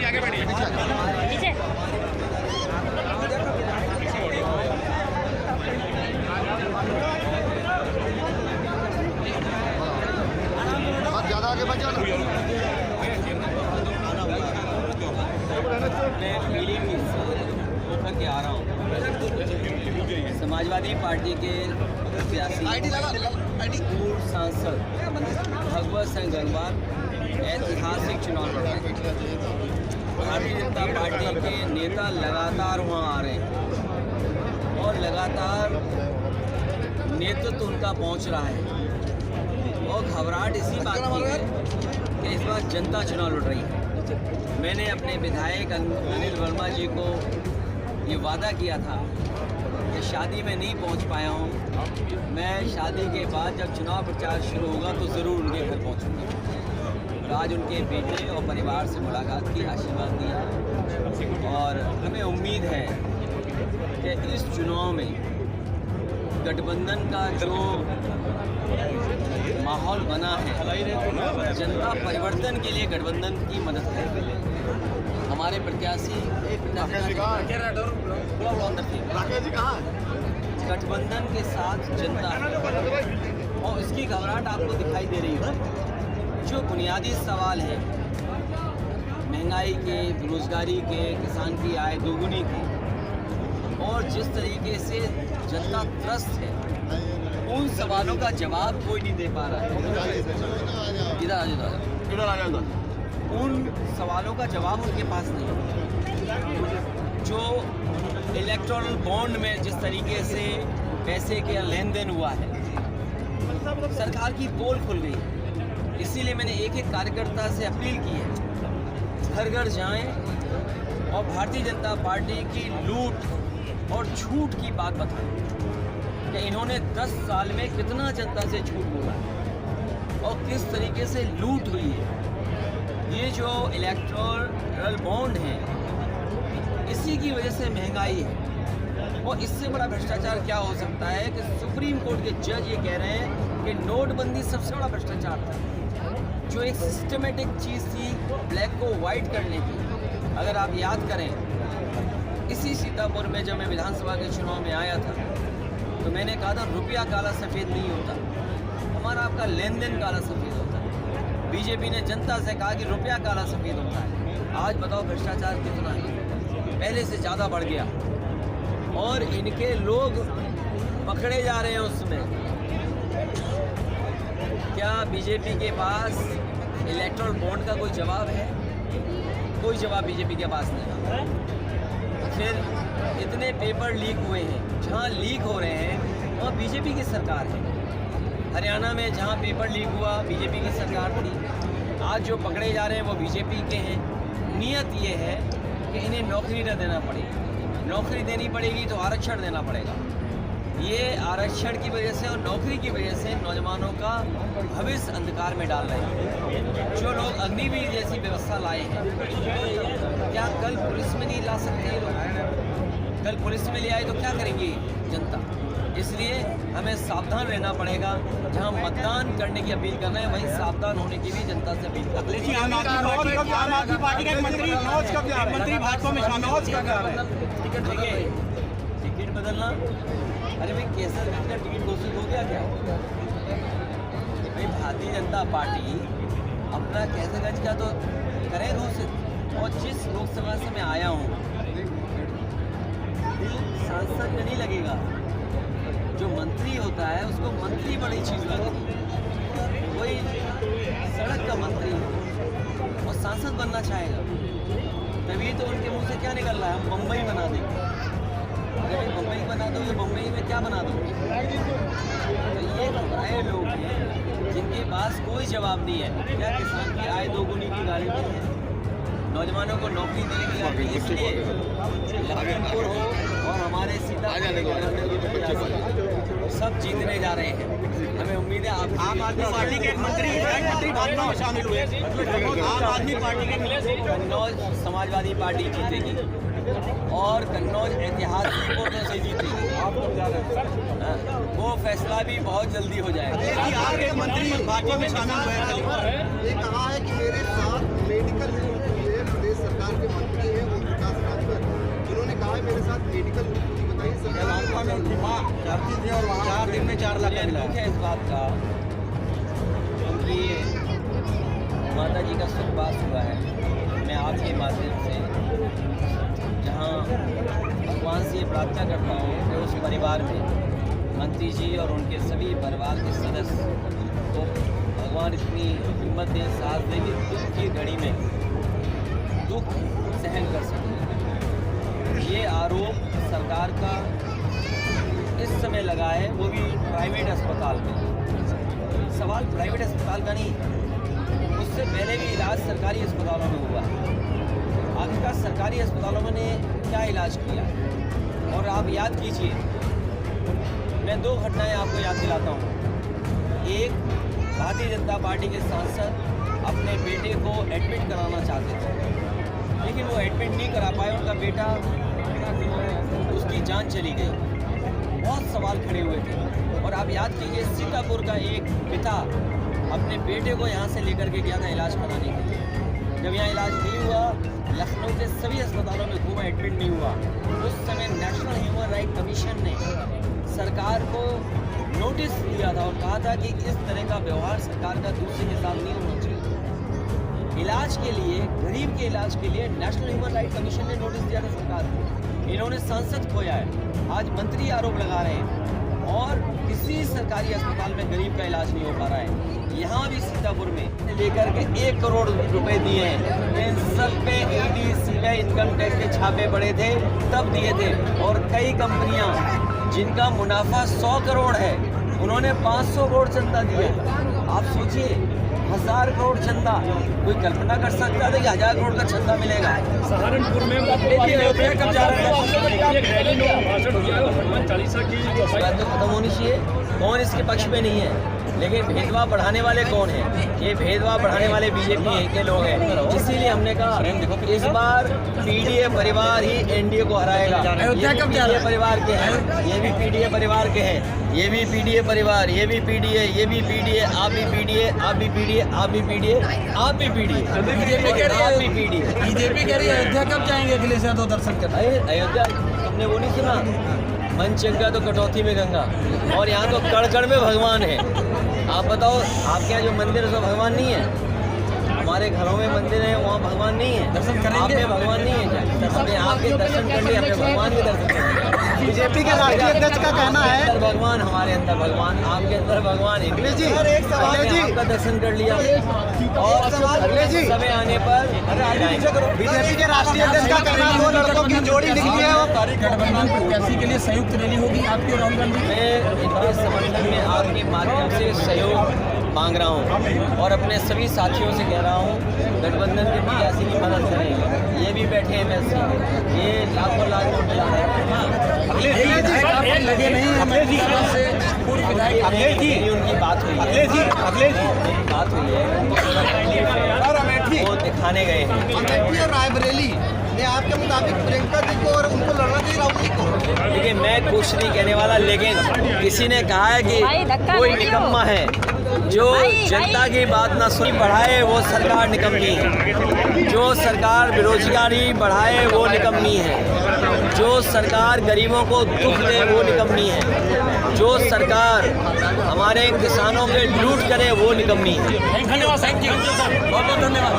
आगे बढ़िए। ज्यादा आगे बढ़ जाओ। मैं फीलिंग होकर के आ रहा हूँ। समाजवादी पार्टी के सियासी पूर्व सांसद भगवत सिंह गंगवार ऐतिहासिक चुनाव लड़ रहे हैं। भारतीय जनता पार्टी के नेता लगातार वहाँ आ रहे हैं और लगातार नेतृत्व उनका पहुँच रहा है और घबराहट इसी बात की है कि इस बार जनता चुनाव लड़ रही है। मैंने अपने विधायक अनिल वर्मा जी को ये वादा किया था कि शादी में नहीं पहुंच पाया हूं, मैं शादी के बाद जब चुनाव प्रचार शुरू होगा तो ज़रूर उनके घर पहुंचूंगा। आज उनके बेटे और परिवार से मुलाकात की, आशीर्वाद दिया और हमें उम्मीद है कि इस चुनाव में गठबंधन का जो माहौल बना है, जनता परिवर्तन के लिए गठबंधन की मदद करेगी। हमारे प्रत्याशी गठबंधन के साथ जनता और इसकी घबराहट आपको दिखाई दे रही है। जो बुनियादी सवाल है महंगाई के, बेरोजगारी के, किसान की आय दोगुनी की और जिस तरीके से जनता त्रस्त है, उन सवालों का जवाब कोई नहीं दे पा रहा है। इधर आ जाओ। उन सवालों का जवाब उनके पास नहीं है। जो इलेक्टोरल बॉन्ड में जिस तरीके से पैसे के लेन देन हुआ है, सरकार की पोल खुल गई है। इसीलिए मैंने एक एक कार्यकर्ता से अपील की है, घर घर जाएं और भारतीय जनता पार्टी की लूट और झूठ की बात बताएं कि इन्होंने 10 साल में कितना जनता से झूठ बोला है और किस तरीके से लूट हुई है। ये जो इलेक्टोरल बॉन्ड है, इसी की वजह से महंगाई है और इससे बड़ा भ्रष्टाचार क्या हो सकता है कि सुप्रीम कोर्ट के जज ये कह रहे हैं कि नोटबंदी सबसे बड़ा भ्रष्टाचार था, जो एक सिस्टमेटिक चीज़ थी ब्लैक को वाइट करने की। अगर आप याद करें, इसी सीतापुर में जब मैं विधानसभा के चुनाव में आया था तो मैंने कहा था रुपया काला सफ़ेद नहीं होता, हमारा आपका लेन देन काला सफ़ेद होता है। बीजेपी ने जनता से कहा कि रुपया काला सफ़ेद होता है। आज बताओ भ्रष्टाचार कितना है, पहले से ज़्यादा बढ़ गया और इनके लोग पकड़े जा रहे हैं उसमें। क्या बीजेपी के पास इलेक्टोरल बॉन्ड का कोई जवाब है? कोई जवाब बीजेपी के पास नहीं। फिर इतने पेपर लीक हुए हैं, जहाँ लीक हो रहे हैं वहाँ बीजेपी की सरकार है। हरियाणा में जहाँ पेपर लीक हुआ बीजेपी की सरकार थी, आज जो पकड़े जा रहे हैं वो बीजेपी के हैं। नियत ये है कि इन्हें नौकरी न देना पड़े, नौकरी देनी पड़ेगी तो आरक्षण देना पड़ेगा। ये आरक्षण की वजह से और नौकरी की वजह से नौजवानों का भविष्य अंधकार में डाल रहे हैं। जो लोग अग्निवीर जैसी व्यवस्था लाए हैं, क्या कल पुलिस में नहीं ला सकते ये लोग? कल पुलिस में ले आए तो क्या करेंगी जनता? इसलिए हमें सावधान रहना पड़ेगा। जहां मतदान करने की अपील करना है, वहीं सावधान होने की भी जनता से अपील करना है। टिकट बदलना, अरे भाई केसर का टिकट घोषित हो गया क्या? भाई भारतीय जनता पार्टी अपना कैसरगंज का तो करे घोषित। और जिस लोकसभा से मैं आया हूँ, दिल सांसद में नहीं लगेगा, जो मंत्री होता है उसको मंत्री बड़ी चीज़ लगती है। कोई सड़क का मंत्री और सांसद बनना चाहेगा, तभी तो उनके मुंह से क्या निकल रहा है, हम मुंबई बना देंगे। अगर मुंबई बना दोगे, मुंबई में क्या बना दोगे? तो ये घबराए लोग हैं जिनके पास कोई जवाब नहीं है। क्या किसान की आय दोगुनी की गारंटी है? नौजवानों को नौकरी देने की गारंटी, इसलिए लखनपुर हो और हमारे सीतापुर सब जीतने जा रहे हैं। हमें उम्मीद है आप आम आदमी पार्टी के एक मंत्री भाजपा में शामिल हुए। आम आदमी पार्टी के कन्नौज समाजवादी पार्टी जीतेगी और कन्नौज ऐतिहासिक वोटों से जीतेगी। वो फैसला भी बहुत जल्दी हो जाएगा। आपके मंत्री भाजपा में शामिल हुए। ये कहा है कि मेरे साथ मेडिकल प्रदेश सरकार के मंत्री हैं वो विकास राजभर, उन्होंने कहा है मेरे साथ मेडिकल बताइए सरकार 4 दिन में 4 लाख मिला दुख है इस बात का, क्योंकि माता जी का स्वर्गवास हुआ है। मैं आपके माध्यम से जहाँ भगवान से प्रार्थना करता हूँ कि उस परिवार में मंत्री जी और उनके सभी परिवार के सदस्य को भगवान इतनी हिम्मत दे, साथ दे कि दुख की घड़ी में दुख सहन कर सकें। ये आरोप सरकार का इस समय लगा है, वो भी प्राइवेट अस्पताल में। सवाल प्राइवेट अस्पताल का नहीं, उससे पहले भी इलाज सरकारी अस्पतालों में हुआ। आखिरकार सरकारी अस्पतालों में ने क्या इलाज किया? और आप याद कीजिए, मैं 2 घटनाएं आपको याद दिलाता हूँ। एक, भारतीय जनता पार्टी के सांसद अपने बेटे को एडमिट कराना चाहते थे, लेकिन वो एडमिट नहीं करा पाए, उनका बेटा उसकी जान चली गई। बहुत सवाल खड़े हुए थे। और आप याद कीजिए, सीतापुर का एक पिता अपने बेटे को यहाँ से लेकर के गया था इलाज कराने के लिए। जब यहाँ इलाज नहीं हुआ, लखनऊ के सभी अस्पतालों में घूमा, एडमिट नहीं हुआ। उस समय नेशनल ह्यूमन राइट कमीशन ने सरकार को नोटिस दिया था और कहा था कि इस तरह का व्यवहार सरकार का दूसरे के साथ नहीं होना चाहिए। इलाज के लिए, गरीब के इलाज के लिए नेशनल ह्यूमन राइट कमीशन ने नोटिस दिया था सरकार को। इन्होंने सांसद खोया है, आज मंत्री आरोप लगा रहे हैं और किसी सरकारी अस्पताल में गरीब का इलाज नहीं हो पा रहा है। यहाँ भी सीतापुर में लेकर के 1 करोड़ रुपए दिए हैं। इन सब पे ईडी, सीबीआई, इनकम टैक्स के छापे पड़े थे, तब दिए थे। और कई कंपनियां जिनका मुनाफा 100 करोड़ है, उन्होंने 500 करोड़ चंदा दिया। आप सोचिए, 1000 करोड़ चंदा, कोई कल्पना कर सकता था कि 1000 करोड़ का चंदा मिलेगा? सहारनपुर में कब जा रहे हैं? बात तो खत्म होनी चाहिए। कौन इसके पक्ष में नहीं है, लेकिन भेदभाव बढ़ाने वाले कौन हैं? ये भेदभाव बढ़ाने वाले बीजेपी के लोग हैं। इसीलिए हमने कहा इस बार पीडीए परिवार ही एनडीए को हराएगा। ये भी पीडीए परिवार के हैं, ये भी पीडीए परिवार के हैं, ये भी पीडीए परिवार, ये भी पीडीए, ये भी पीडीए, आप भी पीडीए, आप भी पीडीए, आप भी पीडीए, आप भी पीडीए, बीजेपी कह रही है, बीजेपी कह रही है अयोध्या कब जाएंगे अखिलेश यादव दर्शन करने? अयोध्या तुमने वो नहीं सुना? मन चंगा तो कटौती में गंगा, और यहाँ तो कड़ कड़ में भगवान है। आप बताओ, आपके यहाँ जो मंदिर है, सो भगवान नहीं है? हमारे घरों में मंदिर है, वहाँ भगवान नहीं है? दर्शन करेंगे? आप में भगवान नहीं है क्या? हमने आपके दर्शन कर लिए, अपने भगवान के दर्शन कर लिए। बीजेपी के राष्ट्रीय अध्यक्ष का कहना है अंदर भगवान, हमारे अंदर भगवान, आपके अंदर भगवान है। अखिलेश जी, एक सवाल जी, आपका दर्शन कर लिया और अखिलेश जी, समय आने पर बीजेपी के राष्ट्रीय अध्यक्ष का कहना है 2 लड़कों की जोड़ी निकली है। गठबंधन प्रत्याशी के लिए संयुक्त रैली होगी आपकी और राहुल गांधी? मैं इनके समर्थन में आपके माध्यम से सहयोग मांग रहा हूं और अपने सभी साथियों से कह रहा हूं, गठबंधन के प्रत्याशी की मदद करें। ये भी बैठे हैं वैसे, ये लाखों लाख वोट मिला है। लगे नहीं से पूर्व विधायक उनकी बात हुई है, बात हुई है, वो दिखाने गए हैं। अमेठी और रायबरेली ने आपके मुताबिक प्रियंका जी को और उनको लड़ना चाहिए राहुल जी को? देखिए, मैं कुछ नहीं कहने वाला, लेकिन किसी ने कहा है कि कोई निकम्मा है जो जनता की बात ना सुनी बढ़ाए, वो सरकार निकम्मी है। जो सरकार बेरोजगारी बढ़ाए, वो निकम्मी है। जो सरकार गरीबों को दुख दे, वो निकम्मी है। जो सरकार हमारे किसानों पे लूट करे, वो निकम्मी है। धन्यवाद साहब जी, बहुत बहुत धन्यवाद।